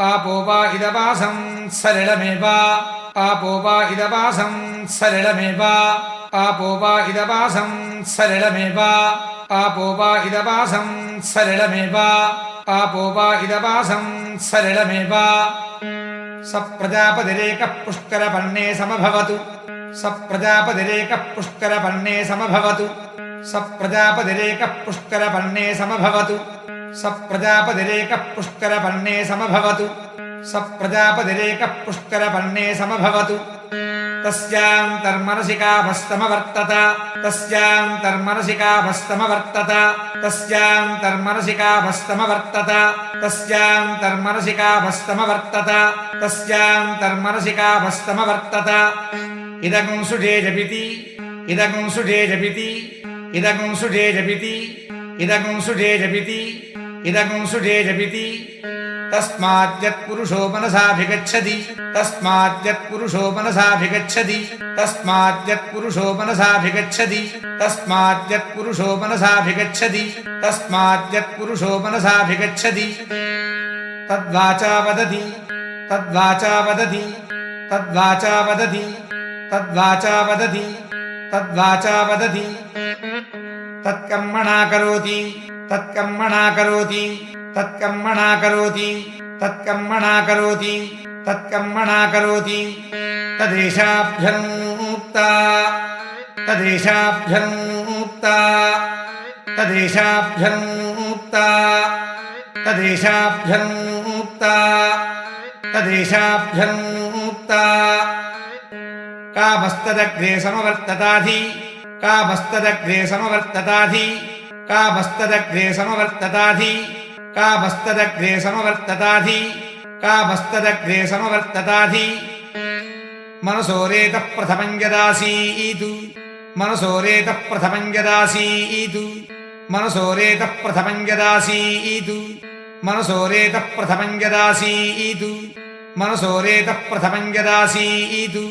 आपो वा इदवासं सलिलमेव आपो वा इदवासं सलिलमेव आपो वा इदवासं सलिलमेव आपो वा इदवासं सलिलमेव आपो वा इदवासं सलिलमेव सप्रजापतिरेकः पुष्करपर्णे समभवतु सप्रजापतिरेकः पुष्करपर्णे समभवतु सप्रजापतिरेकः पुष्करपर्णे समभवतु सप्रजापतिरेकः पुष्करपर्णे समभवतु सप्रजापतिरेकः पुष्करपर्णे समभवतु तस्यान्तर्मनसिकाभस्तमवर्तत तस्यान्तर्मनसिकाभस्तमवर्तत तस्यान्तर्मनसिकाभस्तमवर्तत तस्यान्तर्मनसिकाभस्तमवर्तत तस्यान्तर्मनसिकाभस्तमवर्तत इदगं सुजेजपिति इदगं सुजेजपिति इदगं सुजेजपिति इदगं सुजेजपिति इदगं सुजेजपिति तस्माद्यत्पुरुषो मनसाभिगच्छति तस्माद्यत्पुरुषो मनसाभिगच्छति तस्माद्यत्पुरुषो मनसाभिगच्छति तस्माद्यत्पुरुषो मनसाभिगच्छति तस्माद्यत्पुरुषो मनसाभिगच्छति तद्वाचा वदति तद्वाचा वदति तद्वाचा वदति तद्वाचा वदति तद्वाचा वदति तत्कर्मणा करोति तत्कर्मणा करोति तत्कर्मणा करोति तत्कर्मणा करोति तत्कर्मणा करोति तदेशाभ्यनुक्ता तदेशाभ्यनुक्ता तदेशाभ्यनुक्ता तदेशाभ्यनुक्ता तदेशाभ्यनुक्ता कामस्तदग्रे समवर्तताधि कामस्तदग्रे समवर्तताधि कामस्तदग्रे समवर्तताधि कामस्तदग्रे समवर्तताधि कामस्तदग्रे समवर्तताधि मनसोरेतः प्रथमं यदासीतु मनसोरेतः प्रथमं यदासीतु मनसोरेतः प्रथमं यदासीतु मनसोरेतः प्रथमं यदासीतु मनसोरेतः प्रथमं यदासीतु